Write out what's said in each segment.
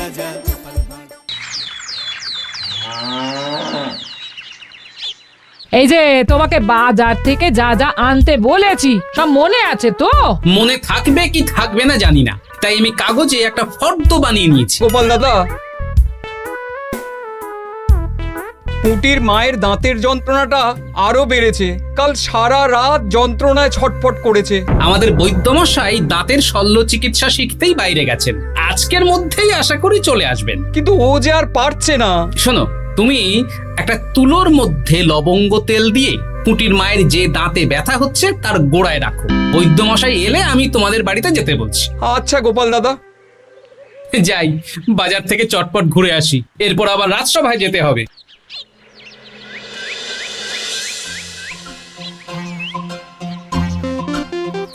রাজা গোপাল ভাঁড়। এই যে তোমাকে বাজার থেকে যা যা আনতে বলেছি সব মনে আছে তো? মনে থাকবে কি থাকবে না জানি না, তাই আমি কাগজে একটা ফর্দ বানিয়ে নিয়েছি। গোপাল দাদা, পুটির মায়ের দাঁতের যন্ত্রণাটা আরো বেড়েছে। কাল সারা রাত যন্ত্রণায় ছটফট করেছে। আমাদের বৈদ্যমশাই দাঁতের শল্য চিকিৎসা শিখতেই বাইরে গেছেন, আজকের মধ্যেই আশা করি চলে আসবেন। কিন্তু ও যে আর পারছে না। শোনো, তুমি একটা তুলোর মধ্যে লবঙ্গ তেল দিয়ে পুটির মায়ের যে দাঁতে ব্যথা হচ্ছে তার গোড়ায় রাখো। বৈদ্যমশাই এলে আমি তোমাদের বাড়িতে যেতে বলছি। আচ্ছা গোপাল দাদা। যাই, বাজার থেকে চটপট ঘুরে আসি, এরপর আবার রাজসভায় যেতে হবে।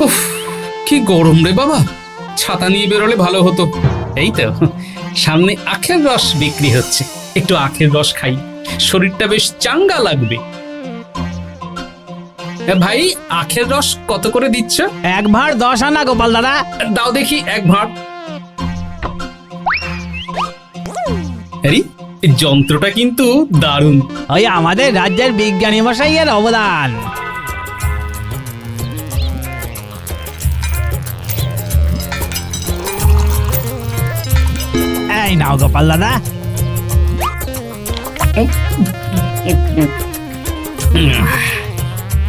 উফ, কি গরম রে বাবা, ছাতা নিয়ে বেরোলে ভালো হতো। এই তো সামনে আখের রস বিক্রি হচ্ছে, একটু আখের রস খাই, শরীরটা বেশ চাঙ্গা লাগবে। ভাই, আখের রস কত করে দিচ্ছ? 1 ভাঁড় 10 আনা গোপাল দাদা। দাও দেখি 1 ভাঁড়। আরে, এই যন্ত্রটা কিন্তু দারুণ। ওই আমাদের রাজ্যের বিজ্ঞানী মশাইয়ের অবদান। এই নাও গোপাল দাদা।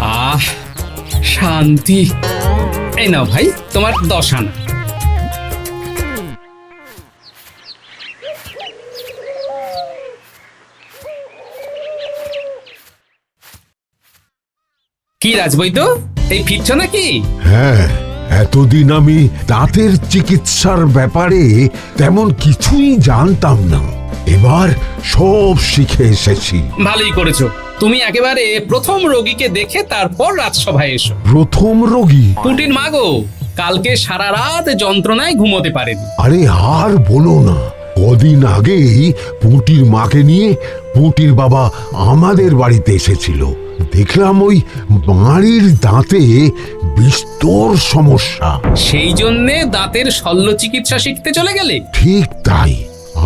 আহ, শান্তি। এই নাও ভাই, তোমার 10 আনা। কি রাজবৈদ্য, এই ফিরছ নাকি? হ্যাঁ, এতদিন আমি দাঁতের চিকিৎসার ব্যাপারে তেমন কিছুই জানতাম না, এবার সব শিখে এসেছি। ভালোই করেছো, তুমি একেবারে প্রথম রোগীকে দেখে তারপর রাজসভায় এসো। প্রথম রোগী? পুটির মা গো, কালকে সারা রাত যন্ত্রণায় ঘুমোতে পারেনি। আরে আর বলো না, কদিন আগেই পুঁটির মাকে নিয়ে পুঁটির বাবা আমাদের বাড়িতে এসেছিল। দেখলাম ওই বাড়ির দাঁতে বিস্তর সমস্যা। সেই জন্যে দাঁতের শল্য চিকিৎসা শিখতে চলে গেলে? ঠিক তাই,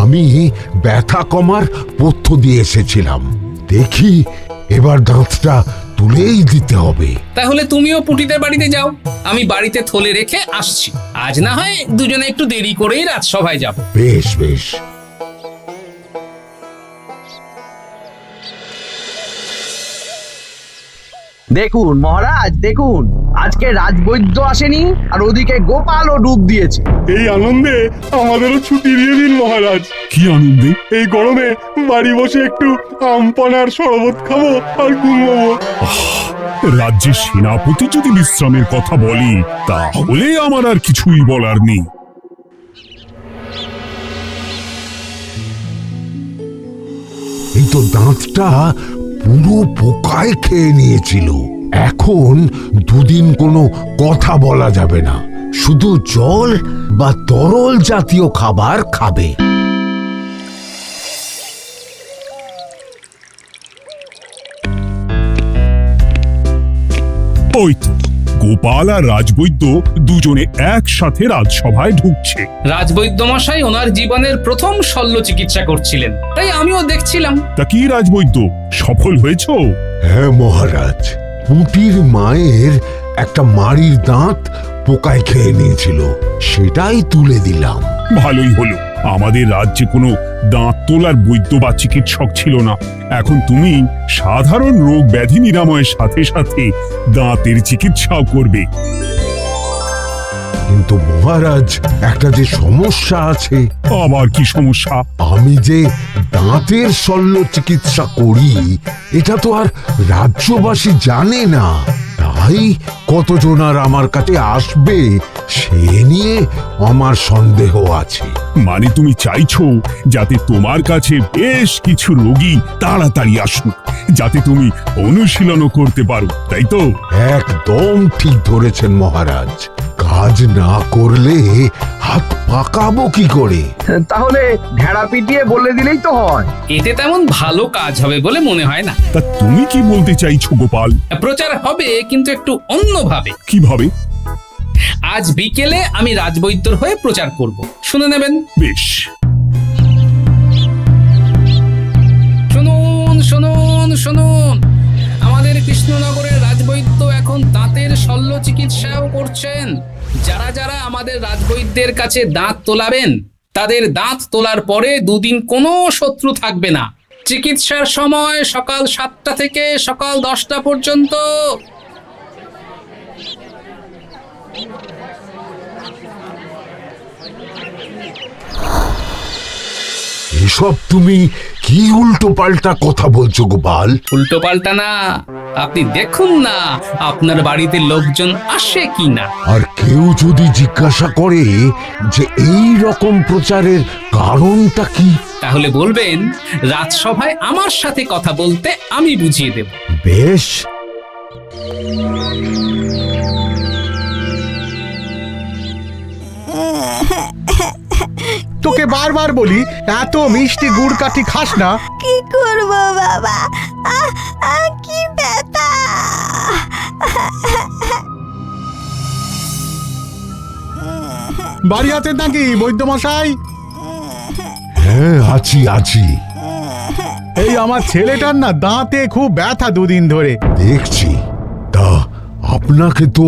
আমি ব্যথা কমার পথ্য দিয়ে এসেছিলাম। দেখি এবার দাঁতটা তুলেই দিতে হবে। তাহলে তুমিও পুটিদের বাড়িতে যাও, আমি বাড়িতে থলে রেখে আসছি। আজ না হয় দুজনে একটু দেরি করেই রাজসভায় যাব। বেশ বেশ। দেখুন মহারাজ, দেখুন আজকে রাজবৈদ্য আসেনি, আর ওদিকে গোপালও ডুব দিয়েছে। এই আনন্দে আমাদেরও ছুটি দিয়ে দিন মহারাজ। কি আনন্দে? এই গরমে বাড়ি বসে একটু আমপানার শরবত খাবো আর ঘুমবো। রাজ্যের সেনাপতি যদি বিশ্রামের কথা বলি, তাহলে আমার আর কিছুই বলার নেই। এই তো দাঁতটা পুরো পোকায় খেয়ে নিয়েছিল। এখন দুদিন কোনো কথা বলা যাবে না, শুধু জল বা তরল জাতীয় খাবার খাবে। ওই তো গোপাল আর রাজবৈদ্য দুজনে একসাথে রাজসভায় ঢুকছে। রাজবৈদ্য মশাই ওনার জীবনের প্রথম শল্য চিকিৎসা করছিলেন, তাই আমিও দেখছিলাম। তা কি রাজবৈদ্য, সফল হয়েছ? হ্যাঁ মহারাজ, পুঁটির মায়ের একটা মাড়ির দাঁত পোকায় খেয়ে নিয়েছিল, সেটাই তুলে দিলাম। ভালোই হলো, আমাদের রাজ্যে কোনো দাঁত তোলার বৈদ্য বা চিকিৎসক ছিল না। এখন তুমি সাধারণ রোগ ব্যাধি নিরাময়ের সাথে সাথে দাঁতের চিকিৎসাও করবে। কিন্তু মহারাজ, একটা যে সমস্যা আছে। আবার কি সমস্যা? আমি যে দাঁতের শল্য চিকিৎসা করি, এটা তো আর রাজ্যবাসী জানে না, তাই কতজন আর আমার কাছে আসবে সে নিয়ে আমার সন্দেহ আছে। মানে তুমি চাইছো যাতে তোমার কাছে বেশ কিছু রোগী তাড়াতাড়ি আসুক, যাতে তুমি অনুশীলনও করতে পারো, তাই তো? একদম ঠিক ধরেছেন মহারাজ, কাজ না করলে হাত পাকাবো কি করে? তাহলে ঢেড়া পিটিয়ে বলে দিলেই তো হয়। এতে তেমন ভালো কাজ হবে বলে মনে হয় না। তা তুমি কি বলতে চাইছো গোপাল? প্রচার হবে, কিন্তু একটু অন্যভাবে। কিভাবে? আজ বিকেলে আমি রাজবৈদ্যর হয়ে প্রচার করব, শুনে নেবেন। বেশ, শুনুন শুনুন, আমাদের কৃষ্ণনগরের রাজবৈদ্য এখন দাঁতের শল্য চিকিৎসাও করছেন। যারা যারা আমাদের রাজবৈদ্যের কাছে দাঁত তোলাবেন, তাদের দাঁত তোলার পরে দুদিন কোনো শত্রু থাকবে না। চিকিৎসার সময় সকাল 7টা থেকে সকাল 10টা পর্যন্ত। এসব তুমি কি উল্টো পাল্টা কথা বলছো গোপাল? উল্টো পাল্টা না, আপনি দেখুন না আপনার বাড়িতে লোকজন আসে কি না। আর কেউ যদি জিজ্ঞাসা করে যে এই রকম প্রচারের কারণটা কি, তাহলে বলবেন রাজসভায় আমার সাথে কথা বলতে আমি বুঝিয়ে দেব। বেশ। তোকে বারবার বলি এত মিষ্টি গুড় কাঠি খাস না। কি করব বাবা, কি ব্যথা। বাড়ি আছেন নাকি বৈদ্যমশাই? হ্যাঁ, আছি আছি। এই আমার ছেলেটার না দাঁতে খুব ব্যথা দুদিন ধরে। দেখছি। তা আপনাকে তো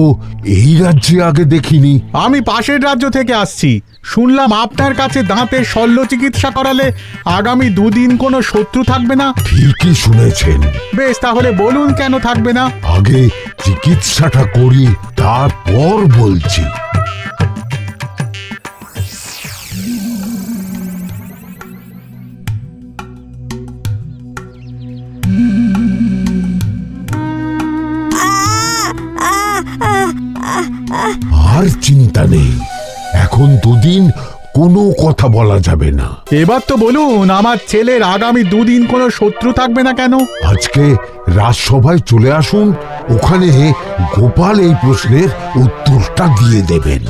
এই রাজ্যে আগে দেখিনি। আমি পাশের রাজ্য থেকে আসছি। শুনলাম আপনার কাছে দাঁতের শল্য চিকিৎসা করালে আগামী দুদিন কোনো শত্রু থাকবে না। ঠিকই শুনেছেন। বেশ, তাহলে বলুন কেন থাকবে না? আগে চিকিৎসাটা করি, তারপর বলছি। আর চিন্তা নেই, এখন দুদিন কোনো কথা বলা যাবে না। এবার তো বলুন আমার ছেলের আগামী দুদিন কোনো শত্রু থাকবে না কেন? আজকে রাজসভায় চলে আসুন, ওখানে গোপাল এই প্রশ্নের উত্তরটা দিয়ে দেবেন।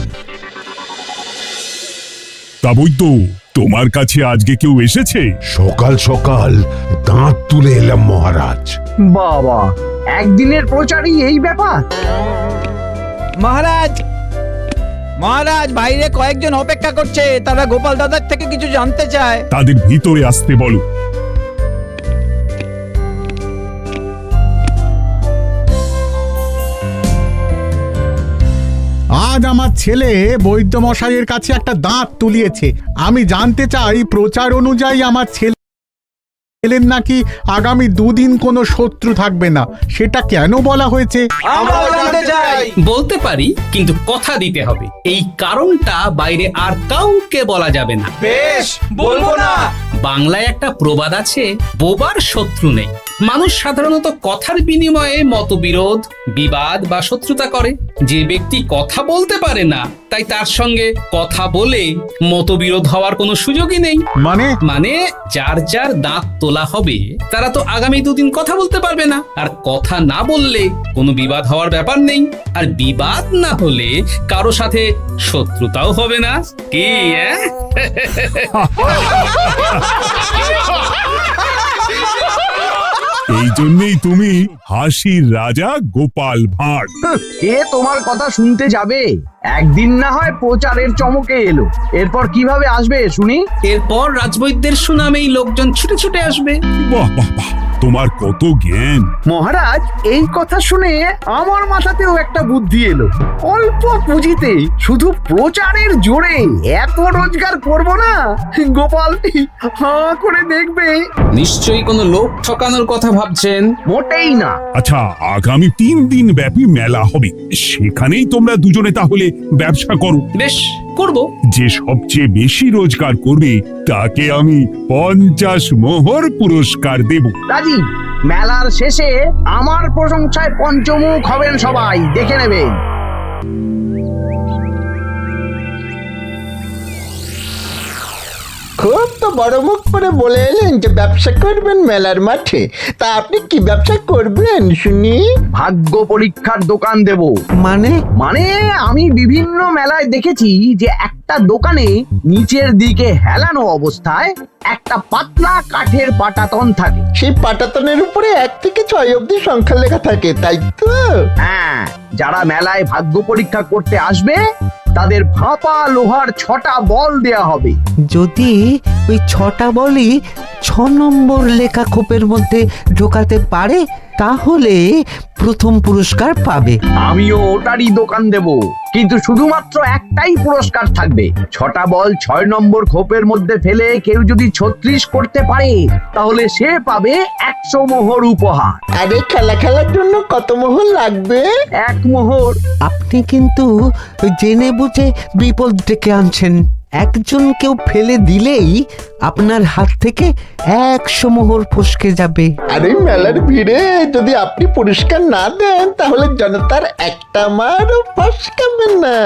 তা বৈদ্য, তোমার কাছে আজকে কেউ এসেছে? সকাল সকাল দাঁত তুলে এলাম মহারাজ। বাবা, একদিনের প্রচারই এই ব্যাপার? মহারাজ, মহারাজ, বাইরে কয়েকজন অপেক্ষা করছে, তারা গোপাল দাদার থেকে কিছু জানতে চায়। তাদের ভিতরে আসতে বলো। আজ আমার ছেলে বৈদ্যমশাইয়ের কাছে একটা দাঁত তুলিয়েছে। আমি জানতে চাই প্রচার অনুযায়ী আমার ছেলের নাকি আগামী দুদিন কোনো শত্রু থাকবে না, সেটা কেন বলা হয়েছে? বলতে পারি, কিন্তু কথা দিতে হবে। এই কারণটা বাইরে আর কাউকে বলা যাবে না। বেশ, বলবো না। বাংলায় একটা প্রবাদ আছে, বোবার শত্রু নেই। মানুষ সাধারণত কথার বিনিময়ে মতবিরোধ, বিবাদ বা শত্রুতা করে। যে ব্যক্তি কথা বলতে পারে না, তাই তার সঙ্গে কথা বলে মতবিরোধ হওয়ার কোনো সুযোগই নেই। মানে যার যার দাঁত তোলা হবে, তারা তো আগামী দুদিন কথা বলতে পারবে না। আর কথা না বললে কোনো বিবাদ হওয়ার ব্যাপার নেই। আর বিবাদ না হলে কারো সাথে শত্রুতাও হবে না। কি এই জন্যই তুমি হাসির রাজা গোপাল ভাঁড়। কে তোমার কথা শুনতে যাবে? একদিন না হয় প্রচারের চমকে এলো, এরপর কিভাবে আসবে শুনি? এরপর রাজবৈদ্যের সুনামেই লোকজন ছুটে ছুটে আসবে। বাহ বাহ বাহ, তোমার কত জ্ঞান! মহারাজ, এই কথা শুনে আমার মাথাতেও একটা বুদ্ধি এলো। অল্প পুঁজিতে শুধু প্রচারের জোরে এত রোজগার করব না, গোপাল হাঁ করে দেখবে। নিশ্চয়ই কোনো লোক ঠকানোর কথা ভাবছেন। মোটেই না। আচ্ছা, আগামী 3 দিন ব্যাপী মেলা হবে, সেখানেই তোমরা দুজনে তাহলে ব্যবসা করো। বেশ, করব। যে সবচেয়ে বেশি রোজগার করবে তাকে আমি 50 মোহর পুরস্কার দেব। রাজি। মেলার শেষে আমার প্রশংসায় পঞ্চমুখ হবেন সবাই, দেখে নেবেন। খুব তো বড় মুখ করে বলে এলেন যে ব্যবসা করবেন মেলার মাঠে। তা আপনি কি ব্যবসা করবেন শুনি? ভাগ্য পরীক্ষার দোকান দেব। মানে? মানে আমি বিভিন্ন মেলায় দেখেছি যে একটা দোকানে নিচের দিকে হেলানো অবস্থায় একটা পাতলা কাঠের পাটাতন থাকে। সেই পাটাতনের উপরে 1 থেকে 6 অবধি সংখ্যা লেখা থাকে, তাই তো? হ্যাঁ, যারা মেলায় ভাগ্য পরীক্ষা করতে আসবে তাদের ফাঁপা লোহার 6টা বল দেয়া হবে। যদি ওই 6টা বলই 6 নম্বর লেখা খোপের মধ্যে ঢোকাতে পারে তাহলে প্রথম পুরস্কার পাবে। আমিও ওটারই দোকান দেব, কিন্তু শুধুমাত্র একটাই পুরস্কার থাকবে। 6টা বল 6 নম্বর খোপের মধ্যে ফেলে কেউ যদি 36 করতে পারে তাহলে সে পাবে 100 মোহর উপহার। আরে খেলার জন্য কত মোহর লাগবে? 1 মোহর। আপনি কিন্তু জেনে বুঝে বিপদ ডেকে আনছেন। একজন কেউ ফেলে দিলেই আপনার হাত থেকে 100 মোহর ফসকে যাবে। আরে মেলার ভিড়ে যদি আপনি পুরস্কার না দেন তাহলে জনতার একটা মারও ফসকাবে না।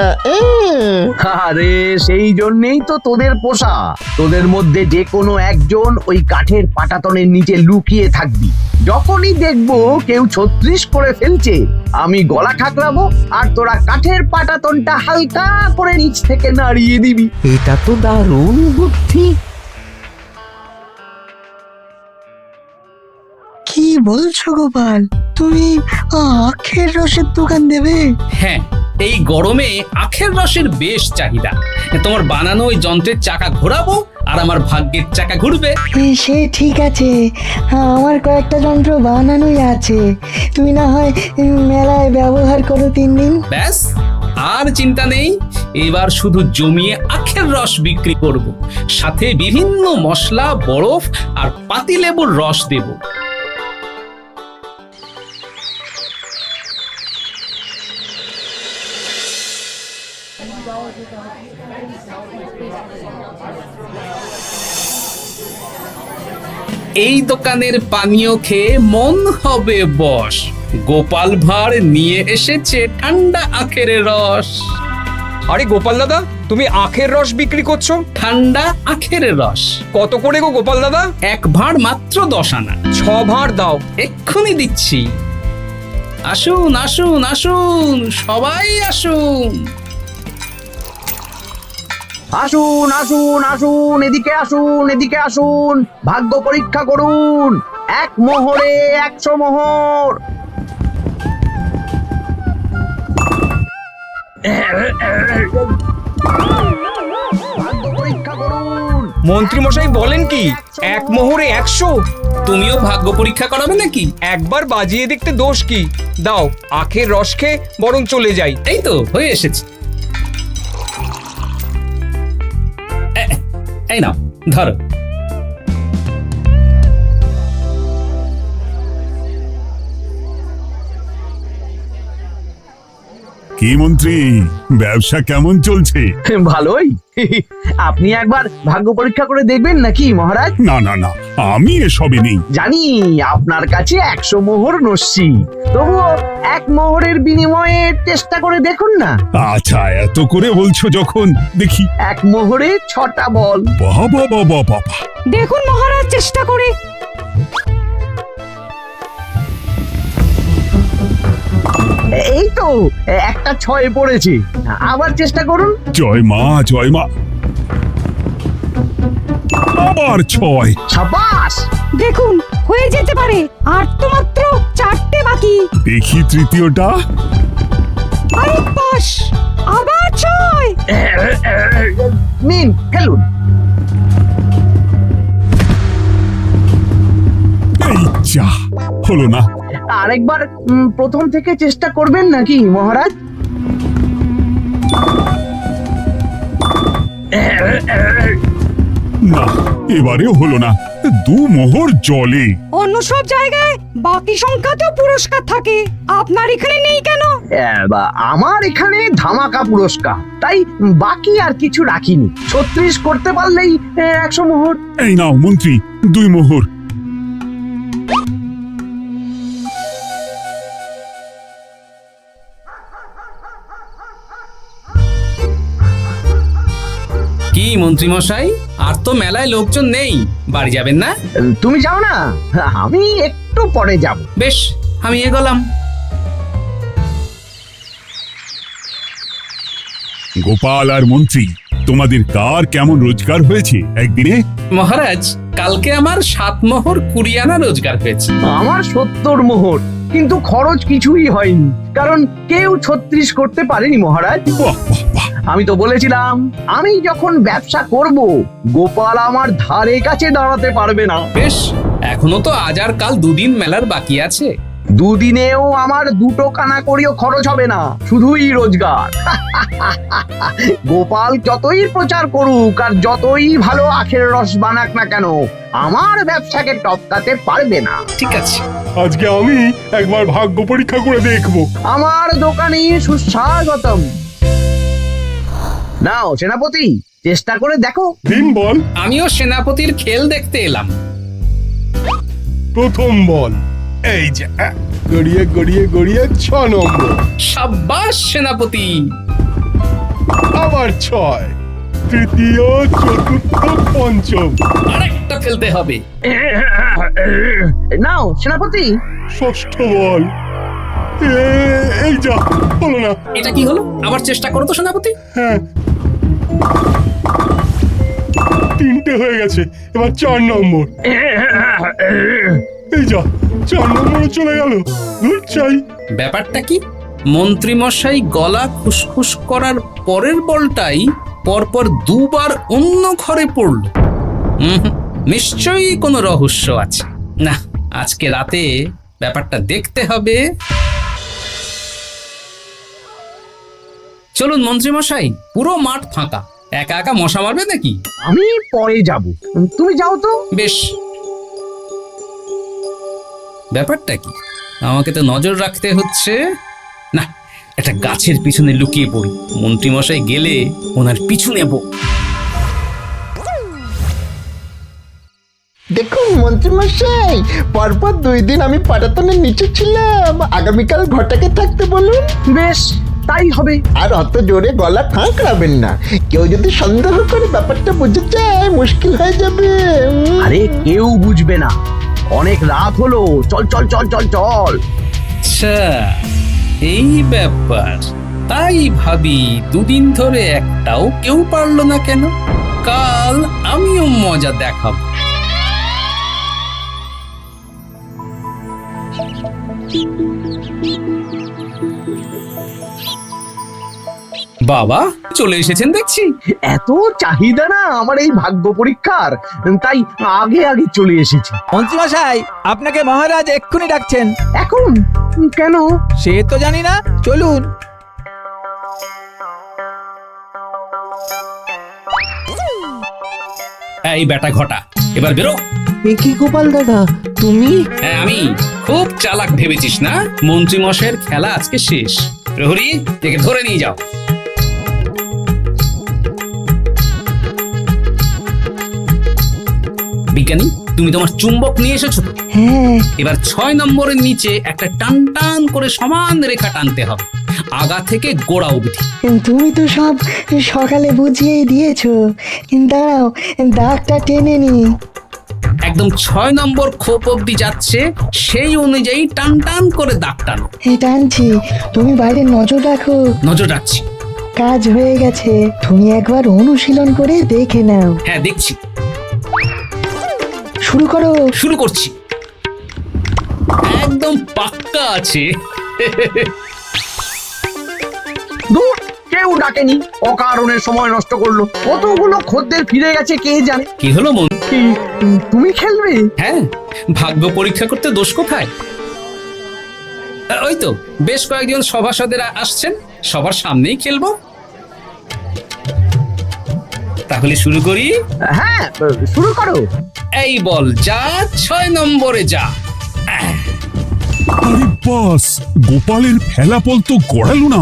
আরে সেই জন্যই তো তোদের পোষা। তোদের মধ্যে যে কোনো একজন ওই কাঠের পাটাতনের নিচে লুকিয়ে থাকবি। যখনই দেখবো কেউ 36 করে ফেলছে আমি গলা ঠাকরাবো আর তোরা কাঠের পাটাতনটা হালকা করে নিচ থেকে নাড়িয়ে দিবি। এটা তো দারুণ বুদ্ধি। কি বলছো গোপাল, তুমি আখের রসের দোকান দেবে? হ্যাঁ, এই গরমে আখের রসের বেশ চাহিদা। তোমার বানানো ওই যন্ত্রের চাকা ঘোরাবো আর আমার ভাগ্যের চাকা ঘুরবে। সে ঠিক আছে, আমার কয়েকটা যন্ত্র বানানোই আছে। তুমি না হয় মেলায় ব্যবহার করো 3 দিন। ব্যাস, আর চিন্তা নেই। এবার শুধু জমিয়ে আখের রস বিক্রি করব, সাথে বিভিন্ন মশলা, বরফ আর পাতিলেবুর রস দেব। এই দোকানের পানীয় খেয়ে মন হবে বশ। গোপাল ভাঁড় নিয়ে এসেছে ঠান্ডা আখের রস। আরে গোপাল দাদা, তুমি আখের রস বিক্রি করছো? ঠান্ডা আখের রস কত করে গো গোপাল দাদা? 1 ভাঁড় মাত্র 10 আনা। 6 ভাঁড় দাও। এক্ষুনি দিচ্ছি। আসুন আসুন আসুন, সবাই আসুন। আসুন আসুন আসুন, এদিকে আসুন, এদিকে আসুন, ভাগ্য পরীক্ষা করুন। 1 মোহরে 100 মোহর। ভাগ্য পরীক্ষা করুন। মন্ত্রী মশাই বলেন কি 1 মোহরে 100? তুমিও ভাগ্য পরীক্ষা করাবে নাকি? একবার বাজিয়ে দেখতে দোষ কি? দাও, আখের রস খেয়ে বরং চলে যাই। এই তো হয়ে এসেছে। এই নাও, ধরো। কি মন্ত্রী, ব্যবসা কেমন চলছে? ভালোই। আপনি একবার ভাগ্য পরীক্ষা করে দেখবেন নাকি মহারাজ? না না না, আমি এসবে নেই। জানি আপনার কাছে 100 মোহর নস্যি, তবুও 1 মোহরের বিনিময়ে চেষ্টা করে দেখুন না। আচ্ছা, এত করে বলছো যখন, দেখি। 1 মোহরে 6টা বল। বাবা বাবা বাবা, দেখুন মহারাজ চেষ্টা করে। এই তো একটা 6 পড়েছে। আবার চেষ্টা করুন। জয় মা জয় মা। আবার 6। সাবাস। দেখুন হয়ে যেতে পারে, আর তো মাত্র 4টে বাকি। দেখি তৃতীয়টা। আরে পাস, আবার 6। নিন, খেলুন। এই যা, হলো না। আরেকবার প্রথম থেকে চেষ্টা করবেন নাকি মহারাজ? না, এবারেও হলো না। 2 মোহর জলে। অন্য সব জায়গায় বাকি সংখ্যাতেও পুরস্কার থাকে, আপনার এখানে নেই কেন? আমার এখানে ধামাকা পুরস্কার, তাই বাকি আর কিছু রাখিনি। 36 করতে পারলেই 100 মোহর। এই নাও মন্ত্রী, 2 মোহর। কি মন্ত্রী মশাই, আর তো মেলায় লোকজন নেই, বাড়ি যাবেন না? তুমি যাও না, আমি একটু পরে যাব। বেশ, আমি এগোলাম। গোপাল আর মন্ত্রী, তোমাদের কার কেমন রোজগার হয়েছে একদিনে? মহারাজ, কালকে আমার 7 মোহর 20 আনা রোজগার হয়েছে। আমার 70 মোহর, কিন্তু খরচ কিছুই হয়নি, কারণ কেউ 36 করতে পারেনি মহারাজ। বাহ বাহ বাহ, আমি তো বলেছিলাম আমি যখন ব্যবসা করব গোপাল আমার ধারে কাছে দাঁড়াতে পারবে না। বেশ, এখনো তো আজ আর কাল দুদিন মেলার বাকি আছে। দুদিনেও আমার দুটো কানা করিও খরচ হবে না, শুধুই রোজগার। গোপাল যতই প্রচার করুক আর যতই ভালো আখের রস বানাক না কেন, আমার ব্যবসাকে টপকাতে পারবে না। ঠিক আছে, আজকে আমি একবার ভাগ্য পরীক্ষা করে দেখবো। আমার দোকানে সুস্বাগতম। নাও সেনাপতি, চেষ্টা করে দেখো। দিন বল। আমিও সেনাপতির খেল দেখতে এলাম। প্রথম বল, এই যে গড়িয়ে গড়িয়ে গড়িয়ে 6 নম্বর। সাব্বাস সেনাপতি। আবার 6, তৃতীয়, চতুর্থ, পঞ্চম। আরেকটা ফেলতে হবে। নাও সেনাপতি, ষষ্ঠ বল। এই যা, হলো না। এটা কি হলো? আবার চেষ্টা করো তো সেনাপতি। হ্যাঁ, 3টে হয়ে গেছে, এবার 4 নম্বর। এই যা, 4 নম্বরে চলে গেল। ধুর চাই। ব্যাপারটা কি? মন্ত্রী মশাই গলা খুসখুস করার পরের বলটাই পরপর দুবার অন্য ঘরে পড়ল। নিশ্চয়ই কোনো রহস্য আছে। না, আজকে রাতে ব্যাপারটা দেখতে হবে। চলুন মন্ত্রী মশাই, পুরো মাঠ ফাঁকা, একা একা মশা মারবে নাকি? আমি পরে যাব, তুমি যাও তো। বেশ। ব্যাপারটা কি? আমাকে তো নজর রাখতে হচ্ছে। না, একটা গাছের পিছনে লুকিয়ে পড়ি, মন্ত্রী মশাই গেলে ওনার পিছু নেব। দেখুন মন্ত্রীমশাই, পরপর 2 দিন আমি পাটাতনের নিচে ছিলাম। আগামীকাল ঘরটাকে থাকতে বলুন। বেশ, তাই হবে। আর অত জোরে গলা ঠাঁকড়াবেন না, কেউ যদি সন্দেহ করে ব্যাপারটা বুঝে যায় মুশকিল হয়ে যাবে। আরে কেউ বুঝবে না, অনেক রাত হলো, চল চল চল চল চল। আচ্ছা, এই ব্যাপার। তাই ভাবি 2 দিন ধরে একটাও কেউ পারলো না কেন? কাল আমিও মজা দেখাবো। বাবা চলে এসেছেন দেখছি। এত চাহিদা না আমার এই ভাগ্য পরীক্ষার, তাই আগে আগে চলে এসেছি। মন্ত্রীমশাই, আপনাকে মহারাজ এক্ষুনি ডাকছেন। এখন কেন? সে তো জানি না, চলুন। এই বেটা ঘটা, এবার বেরো। এ কি গোপাল দাদা, তুমি? হ্যাঁ আমি। খুব চালাক ভেবেছিস না? মন্ত্রী মশাইয়ের খেলা আজকে শেষ। প্রহরী, একে ধরে নিয়ে যাও। বিজ্ঞানী, তুমি তোমার চুম্বক নিয়ে এসেছো তো? হ্যাঁ, এবার 6 নম্বরের নিচে একটা টান টান করে সমান রেখা টানতে হবে, আগা থেকে গোড়া অবধি। তুমি তো সব সকালে বুঝিয়েই দিয়েছো, দাঁড়াও দাগটা টেনে নি। একদম 6 নম্বর খোপ অবধি যাচ্ছে, সেই অনুযায়ী টান টান করে দাগ টানো। টানছি, তুমি বাইরে নজর রাখো। নজর রাখছি। কাজ হয়ে গেছে, তুমি একবার অনুশীলন করে দেখে নাও। হ্যাঁ দেখছি। শুরু করো। শুরু করছি। একদম পাক্কা আছে। দূর, কেউ ডাকেনি, অকারণে সময় নষ্ট করলো। কতগুলো খদ্দের ফিরে গেছে কে জানে। কি হলো মন? কি, তুমি খেলবে? হ্যাঁ, ভাগ্য পরীক্ষা করতে দোষ কোথায়? ওই তো বেশ কয়েকজন সভাসদেরা আসছেন, সবার সামনেই খেলবো। তাহলে শুরু করি। হ্যাঁ, শুরু করো। এই বল যা, 6 নম্বরে যা। আরে বাস, গোপালের ফেলাপল তো গড়ালো না,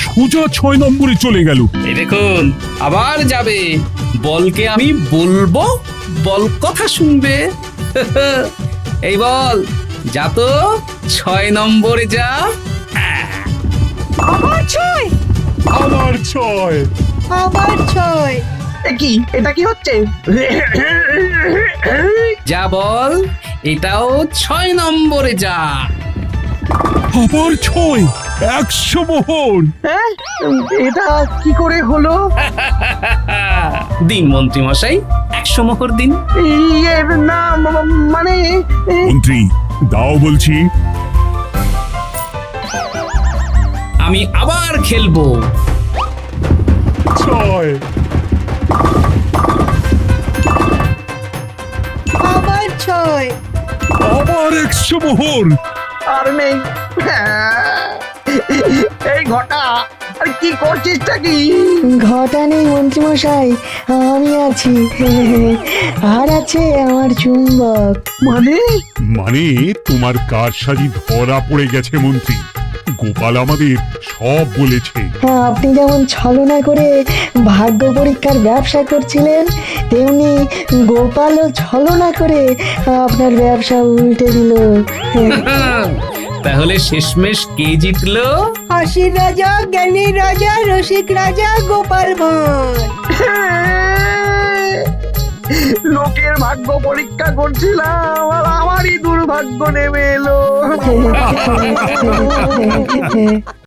সোজা 6 নম্বরে চলে গেল। এই দেখুন, আবার যাবে। বলকে আমি বলবো, বল কথা শুনবে। এই বল যা তো, 6 নম্বরে যা। আবার 6, আবার 6। আবার 6। কি, এটা কি হচ্ছে? যা বল, এটাও 6 নম্বরে যা। আবার 6, 100 মোহর। হ্যাঁ, এটা কি করে হলো? দিন মন্ত্রী মশাই, 100 মোহর দিন। ইয়ে, না মানে মন্ত্রী, দাও বলছি। আমি আবার খেলবো। ছয়। আবার 6। আবার 100 মোহর। আর নেই। এই ঘটা, আর কি করছিসটা কি? ঘটা নেই মন্ত্রীমশাই, আমি আছি। আর আছে আমার চুম্বক। মানে মানে তোমার কারসাজি ধরা পড়ে গেছে মন্ত্রী। গোপাল আমাদের সব বলেছে। আপনি যেমন ছলনা করে ভাগ্য পরীক্ষার ব্যবসা করছিলেন, তেমনি গোপালও ছলনা করে আপনার ব্যবসা উল্টে দিল। তাহলে শেষমেশ কে জিতলো? হাসির রাজা, জ্ঞানীর রাজা, রসিক রাজা গোপাল ভাঁড়। লোকের ভাগ্য পরীক্ষা করছিলাম আর আমারই দুর্ভাগ্য নেমে এলো।